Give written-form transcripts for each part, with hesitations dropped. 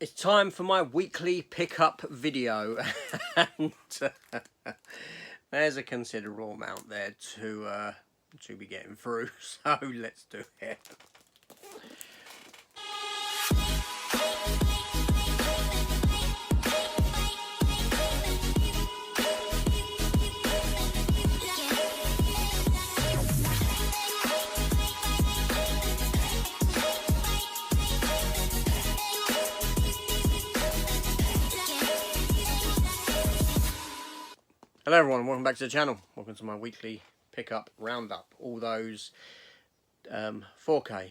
It's time for my weekly pickup video, and there's a considerable amount there to be getting through. So let's do it. Hello everyone, welcome back to the channel. Welcome to my weekly pickup roundup. All those 4K,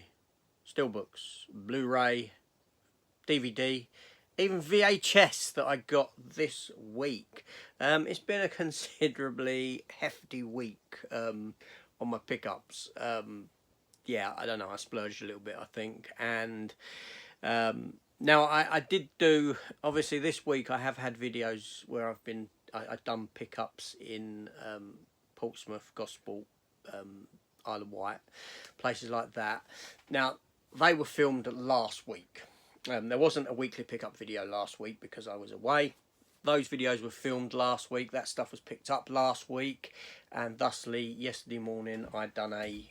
steelbooks, Blu-ray, DVD, even VHS that I got this week. It's been a considerably hefty week on my pickups. Yeah, I don't know, I splurged a little bit I think. And now I did do, obviously this week I have had videos where I've done pickups in Portsmouth, Gosport, Isle of Wight, places like that. Now, they were filmed last week. There wasn't a weekly pickup video last week because I was away. Those videos were filmed last week. That stuff was picked up last week. And thusly, yesterday morning, I'd done a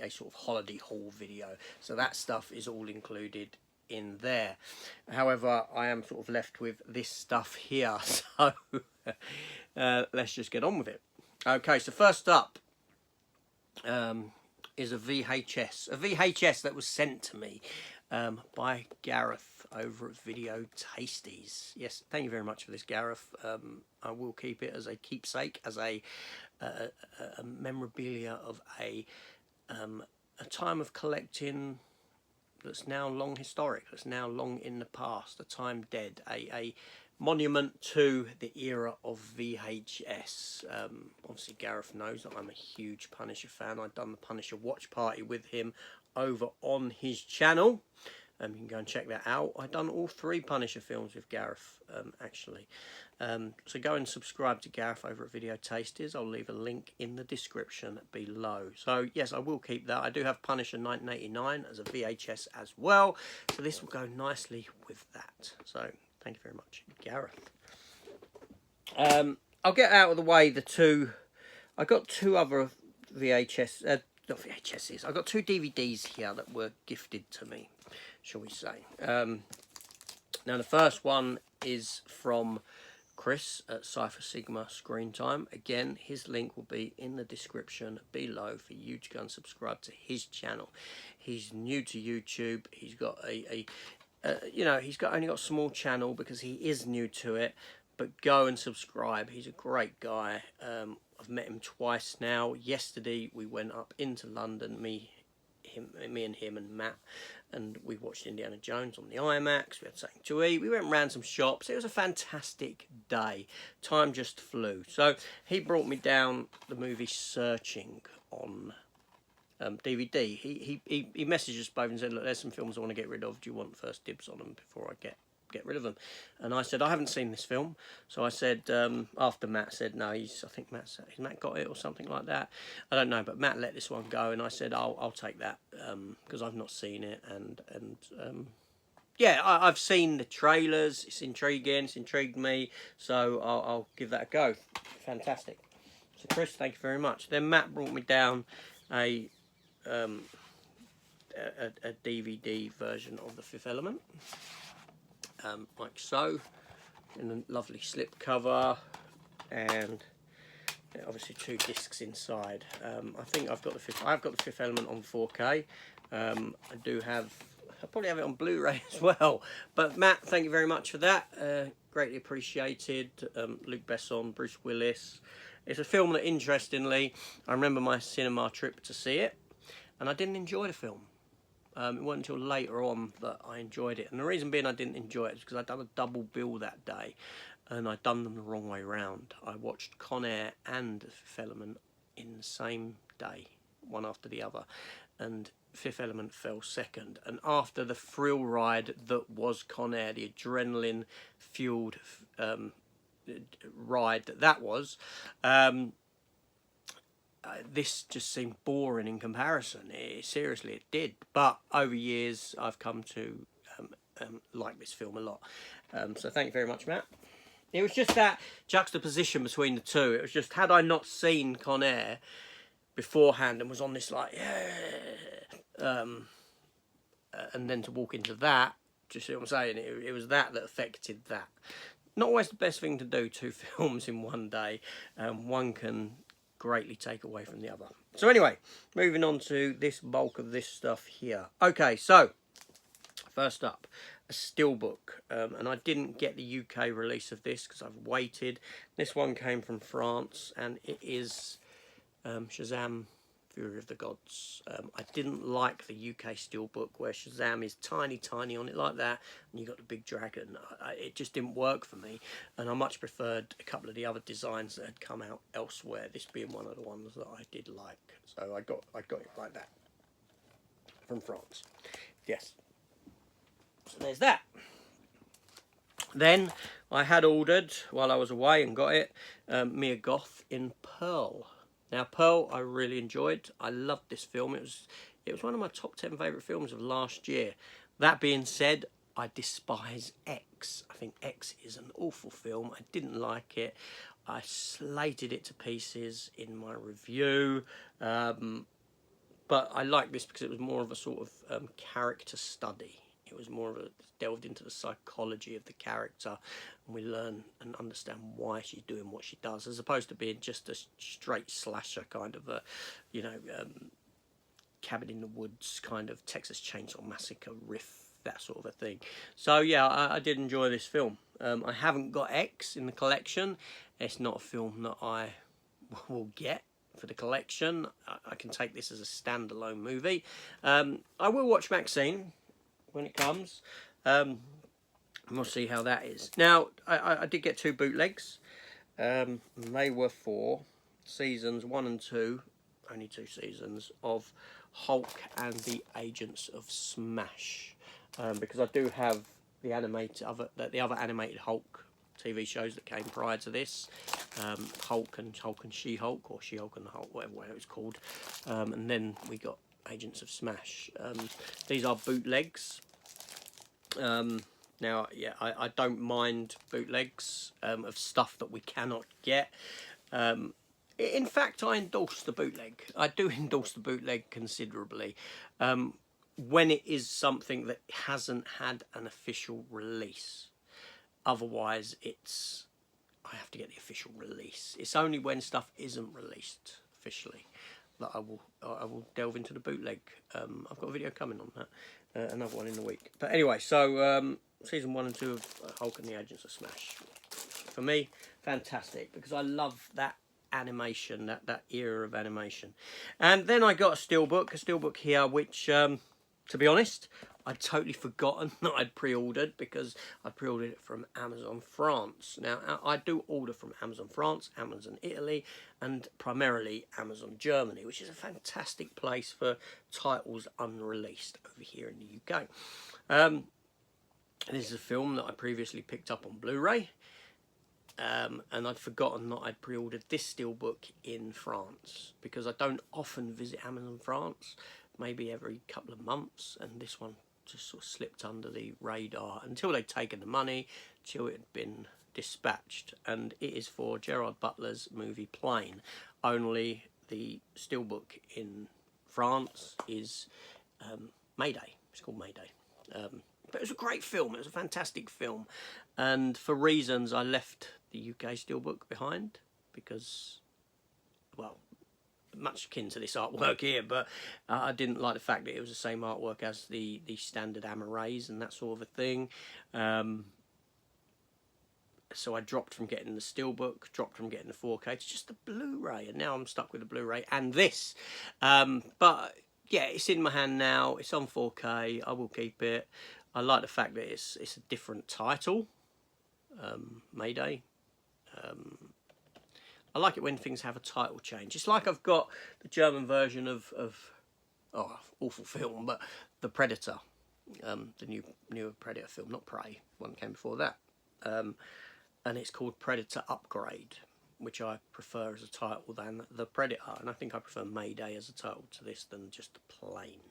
sort of holiday haul video. So that stuff is all included in there. However, I am sort of left with this stuff here, so let's just get on with it. Okay, so first up is a VHS that was sent to me by Gareth over at Video Tasties. Yes, thank you very much for this, Gareth. I will keep it as a keepsake, as a memorabilia of a time of collecting that's now long historic, that's now long in the past, a time dead, a monument to the era of VHS. Obviously Gareth knows that I'm a huge Punisher fan. I've done the Punisher watch party with him over on his channel. You can go and check that out. I've done all 3 Punisher films with Gareth, actually. So go and subscribe to Gareth over at Video Tasties. I'll leave a link in the description below. So yes, I will keep that. I do have Punisher 1989 as a VHS as well. So this will go nicely with that. So thank you very much, Gareth. I'll get out of the way the two. I got 2 other VHS, not VHSs. I got 2 DVDs here that were gifted to me, shall we say. Now the first one is from Chris at Cypher Sigma Screen Time. Again, his link will be in the description below for you to go and subscribe to his channel. He's new to YouTube. He's got you know, he's only got a small channel because he is new to it. But go and subscribe. He's a great guy. I've met him twice now. Yesterday we went up into London, me and him and Matt, and we watched Indiana Jones on the IMAX. We had something to eat. We went and ran some shops. It was a fantastic day. Time just flew. So he brought me down the movie Searching on DVD. He messaged us both and said, look, there's some films I want to get rid of. Do you want first dibs on them before I get rid of them? And I said, I haven't seen this film. So I said, after Matt said no, I think Matt got it or something like that, I don't know, but Matt let this one go, and I said I'll take that because I've not seen it, and yeah, I've seen the trailers. It's intriguing, it's intrigued me, so I'll give that a go. Fantastic. So Chris, thank you very much. Then Matt brought me down a DVD version of The Fifth Element, like so, in a lovely slip cover, and obviously 2 discs inside. I think I've got the Fifth Element on 4K. I probably have it on Blu-ray as well. But Matt, thank you very much for that. Greatly appreciated. Luc Besson, Bruce Willis. It's a film that, interestingly, I remember my cinema trip to see it, and I didn't enjoy the film. It wasn't until later on that I enjoyed it. And the reason being I didn't enjoy it is because I'd done a double bill that day, and I'd done them the wrong way round. I watched Con Air and Fifth Element in the same day, one after the other, and Fifth Element fell second. And after the thrill ride that was Con Air, the adrenaline-fueled ride that was, this just seemed boring in comparison. Seriously, it did. But over years, I've come to like this film a lot. So thank you very much, Matt. It was just that juxtaposition between the two. It was just, had I not seen Con Air beforehand and was on this like, yeah, and then to walk into that, do you see what I'm saying? It was that affected that. Not always the best thing to do, 2 films in one day. One can greatly take away from the other. So anyway, moving on to this bulk of this stuff here. Okay, so first up, a steelbook, and I didn't get the UK release of this because I've waited. This one came from France, and it is Shazam! Fury of the Gods. I didn't like the UK steelbook where Shazam is tiny on it like that, and you got the big dragon. It just didn't work for me, and I much preferred a couple of the other designs that had come out elsewhere. This being one of the ones that I did like, so I got it like that from France. Yes. So there's that. Then I had ordered while I was away and got it, Mia Goth in Pearl. Now, Pearl, I really enjoyed. I loved this film. It was one of my top 10 favourite films of last year. That being said, I despise X. I think X is an awful film. I didn't like it. I slated it to pieces in my review. But I liked this because it was more of a sort of character study. It was more of a delved into the psychology of the character, and we learn and understand why she's doing what she does, as opposed to being just a straight slasher kind of a, you know, cabin in the woods kind of Texas Chainsaw Massacre riff, that sort of a thing. So yeah, I did enjoy this film. I haven't got X in the collection. It's not a film that I will get for the collection. I can take this as a standalone movie. I will watch Maxine when it comes. We'll see how that is. Now, I did get 2 bootlegs. They were for seasons 1 and 2, only 2 seasons, of Hulk and the Agents of Smash. Because I do have the other animated Hulk TV shows that came prior to this, Hulk and She-Hulk, or She-Hulk and the Hulk, whatever way it was called, and then we got Agents of Smash. These are bootlegs. Now, yeah, I don't mind bootlegs of stuff that we cannot get. In fact, I endorse the bootleg. I do endorse the bootleg considerably. When it is something that hasn't had an official release. Otherwise, I have to get the official release. It's only when stuff isn't released officially that I will delve into the bootleg. I've got a video coming on that, another one in the week. But anyway, so season 1 and 2 of Hulk and the Agents of Smash, for me, fantastic, because I love that animation, that era of animation. And then I got a steelbook here, which, to be honest, I'd totally forgotten that I'd pre-ordered, because I pre-ordered it from Amazon France. Now, I do order from Amazon France, Amazon Italy, and primarily Amazon Germany, which is a fantastic place for titles unreleased over here in the UK. This is a film that I previously picked up on Blu-ray, and I'd forgotten that I'd pre-ordered this steelbook in France, because I don't often visit Amazon France, maybe every couple of months, and this one just sort of slipped under the radar until they'd taken the money, till it had been dispatched. And it is for Gerard Butler's movie Plane, only the steelbook in France is Mayday. It's called Mayday. But it was a great film. It was a fantastic film, and for reasons I left the UK steelbook behind, because, well, much akin to this artwork here, but I didn't like the fact that it was the same artwork as the standard Amarays and that sort of a thing. So I dropped from getting the steelbook, dropped from getting the 4K to just the Blu-ray, and now I'm stuck with the Blu-ray and this. But yeah, it's in my hand now. It's on 4K. I will keep it. I like the fact that it's a different title, Mayday. I like it when things have a title change. It's like I've got the German version of awful film, but The Predator, the newer Predator film, not Prey, one that came before that. And it's called Predator Upgrade, which I prefer as a title than The Predator. And I think I prefer Mayday as a title to this than just Plane.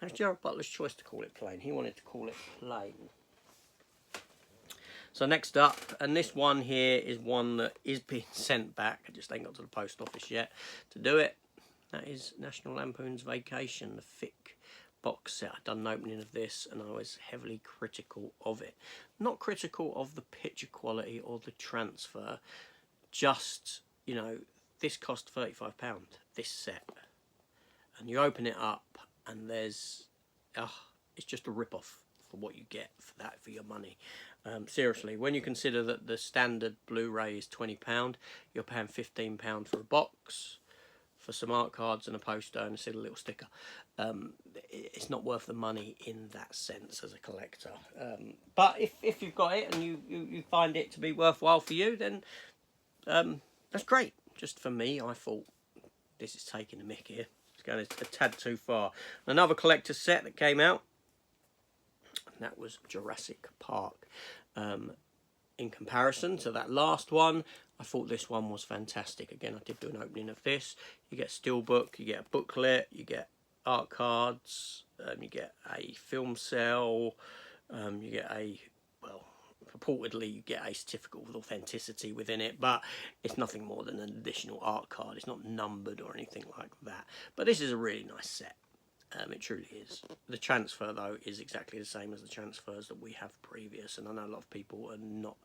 It's Gerard Butler's choice to call it plain. He wanted to call it plain. So next up, and this one here is one that is being sent back. I just ain't got to the post office yet to do it. That is National Lampoon's Vacation, the thick box set. I've done an opening of this and I was heavily critical of it. Not critical of the picture quality or the transfer, just, you know, this cost £35, this set. And you open it up and there's, it's just a rip-off for what you get for that, for your money. Seriously, when you consider that the standard Blu-ray is £20, you're paying £15 for a box, for some art cards and a poster and a little sticker. It's not worth the money in that sense as a collector. But if you've got it and you find it to be worthwhile for you, then that's great. Just for me, I thought this is taking the mick here. It's going a tad too far. Another collector's set that came out, and that was Jurassic Park. In comparison to that last one, I thought this one was fantastic. Again, I did do an opening of this. You get a steelbook, you get a booklet, you get art cards, you get a film cell, you get a, well, purportedly you get a certificate of authenticity within it, but it's nothing more than an additional art card. It's not numbered or anything like that. But this is a really nice set. It truly is. The transfer, though, is exactly the same as the transfers that we have previous, and I know a lot of people are not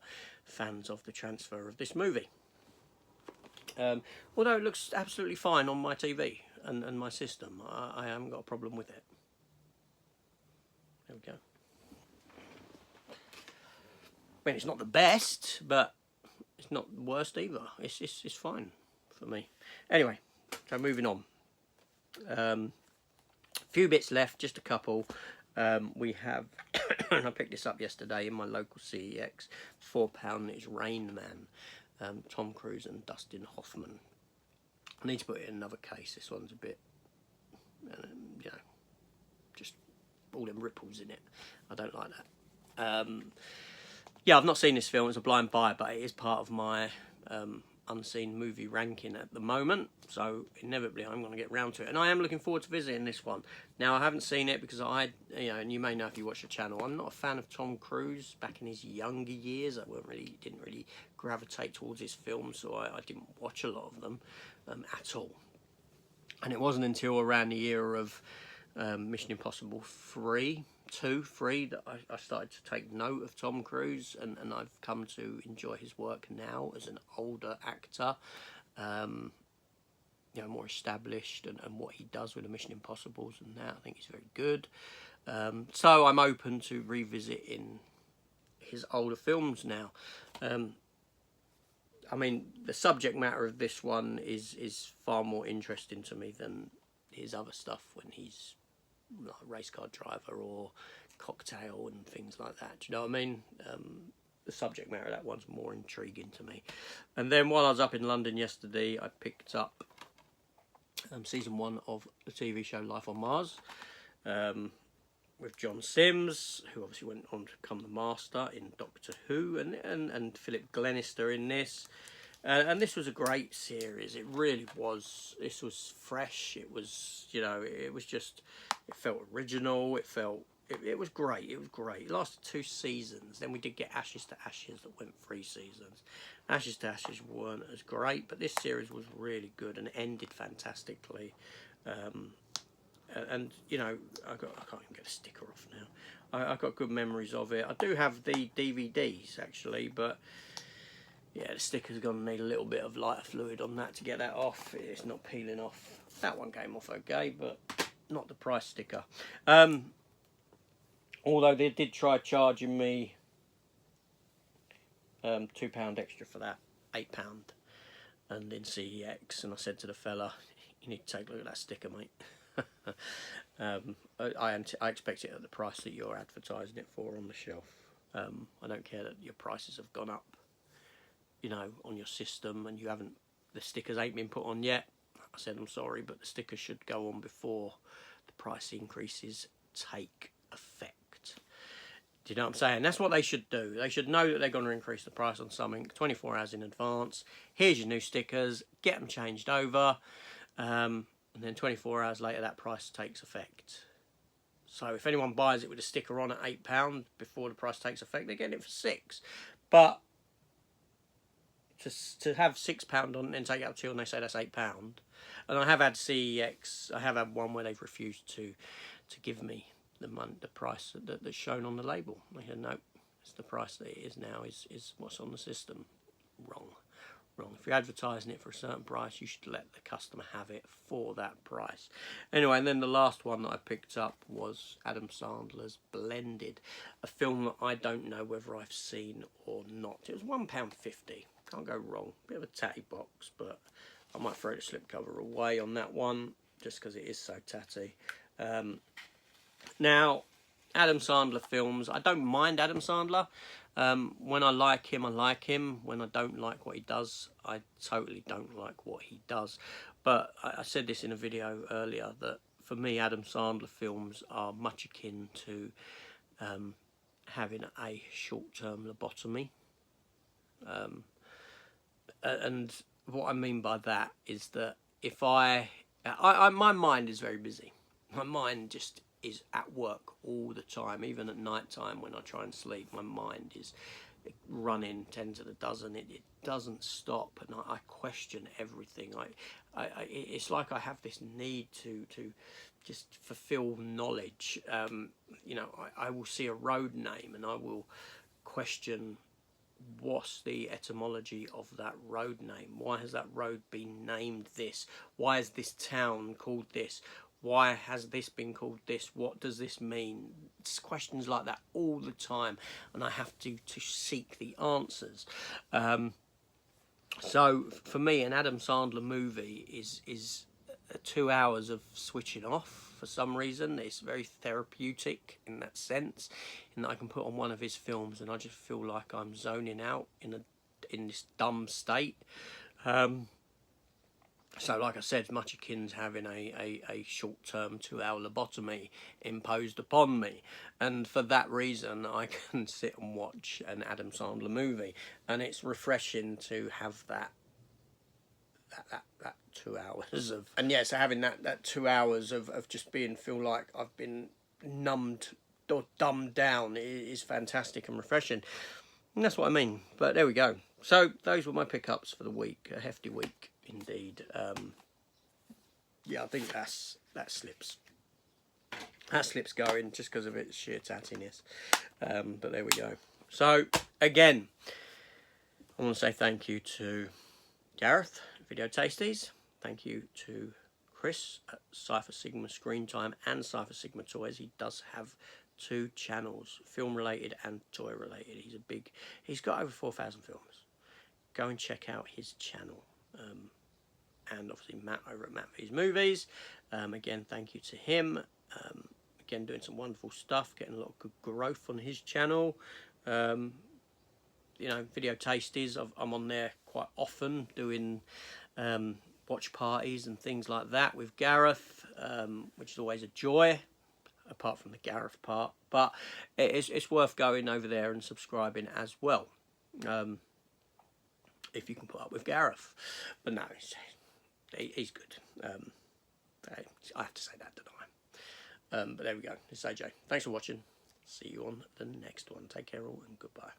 fans of the transfer of this movie. Although it looks absolutely fine on my TV and my system. I haven't got a problem with it. There we go. I mean, it's not the best, but it's not the worst either. It's fine for me. Anyway, so moving on. Few bits left, just a couple. We have, I picked this up yesterday in my local CEX, £4, it's Rain Man, Tom Cruise and Dustin Hoffman. I need to put it in another case. This one's a bit, you know, just all them ripples in it. I don't like that. Yeah, I've not seen this film. It's a blind buy, but it is part of my unseen movie ranking at the moment, so inevitably I'm going to get round to it, and I am looking forward to visiting this one. Now, I haven't seen it because you know, and you may know if you watch the channel, I'm not a fan of Tom Cruise back in his younger years. I didn't really gravitate towards his films, so I didn't watch a lot of them at all. And it wasn't until around the era of Mission Impossible 3 that I started to take note of Tom Cruise, and I've come to enjoy his work now as an older actor, you know, more established, and what he does with the Mission Impossibles and that, I think he's very good. So I'm open to revisiting his older films now. I mean, the subject matter of this one is far more interesting to me than his other stuff when he's like a race car driver or Cocktail and things like that. Do you know what I mean? The subject matter of that one's more intriguing to me. And then while I was up in London yesterday, I picked up season 1 of the TV show Life on Mars, with John Sims, who obviously went on to become the Master in Doctor Who, and Philip Glenister in this. And this was a great series. It really was. This was fresh. It was, you know, it was just, it felt original. It was great. It was great. It lasted 2 seasons. Then we did get Ashes to Ashes that went 3 seasons. Ashes to Ashes weren't as great, but this series was really good and ended fantastically. And you know, I can't even get a sticker off now. I've got good memories of it. I do have the DVDs actually, but yeah, the sticker's going to need a little bit of lighter fluid on that to get that off. It's not peeling off. That one came off okay, but not the price sticker. Although they did try charging me £2 extra for that, £8, and in CEX, and I said to the fella, you need to take a look at that sticker, mate. I expect it at the price that you're advertising it for on the shelf. I don't care that your prices have gone up, you know, on your system, and you haven't, the stickers ain't been put on yet. I said I'm sorry, but the stickers should go on before the price increases take effect. Do you know what I'm saying? That's what they should do. They should know that they're going to increase the price on something 24 hours in advance. Here's your new stickers, get them changed over, and then 24 hours later that price takes effect. So if anyone buys it with a sticker on at £8 before the price takes effect, they're getting it for £6. But to have £6 on and take it up till and they say that's £8. And I have had CEX. I have had one where they've refused to give me the price that's shown on the label. They said no, it's the price that it is now. Is what's on the system. Wrong. If you're advertising it for a certain price, you should let the customer have it for that price. Anyway, and then the last one that I picked up was Adam Sandler's Blended, a film that I don't know whether I've seen or not. It was £1.50. Can't go wrong. Bit of a tatty box, but I might throw the slipcover away on that one just because it is so tatty. Now, Adam Sandler films, I don't mind Adam Sandler. When I like him, I like him. When I don't like what he does, I totally don't like what he does. But I said this in a video earlier, that for me, Adam Sandler films are much akin to having a short-term lobotomy. And what I mean by that is that if my mind is very busy. My mind just is at work all the time. Even at night time when I try and sleep, my mind is running 10 to the dozen. It doesn't stop, and I question everything. It's like I have this need to just fulfill knowledge. You know, I will see a road name and I will question what's the etymology of that road name. Why has that road been named this? Why is this town called this? Why has this been called this? What does this mean? It's questions like that all the time, and I have to seek the answers. So for me, an Adam Sandler movie is 2 hours of switching off. For some reason, it's very therapeutic in that sense, in that I can put on one of his films and I just feel like I'm zoning out in this dumb state. So like I said, much akin to having a short-term 2-hour lobotomy imposed upon me. And for that reason, I can sit and watch an Adam Sandler movie. And it's refreshing to have that 2 hours of... And yeah, so having that 2 hours of just feel like I've been numbed or dumbed down is fantastic and refreshing. And that's what I mean. But there we go. So those were my pickups for the week. A hefty week. Indeed. Yeah, I think that slips going just because of its sheer tattiness. But there we go. So again, I want to say thank you to Gareth, Video Tasties. Thank you to Chris at Cypher Sigma Screen Time and Cypher Sigma Toys. He does have 2 channels, film related and toy related. He's got over 4,000 films. Go and check out his channel. And obviously Matt over at Matt V's Movies. Again, thank you to him. Again, doing some wonderful stuff, getting a lot of good growth on his channel. You know, Video Tasties, I'm on there quite often doing watch parties and things like that with Gareth, which is always a joy, apart from the Gareth part. But it's worth going over there and subscribing as well. If you can put up with Gareth. But no, he's good. I have to say that, don't I? But there we go. It's AJ. Thanks for watching. See you on the next one. Take care all and goodbye.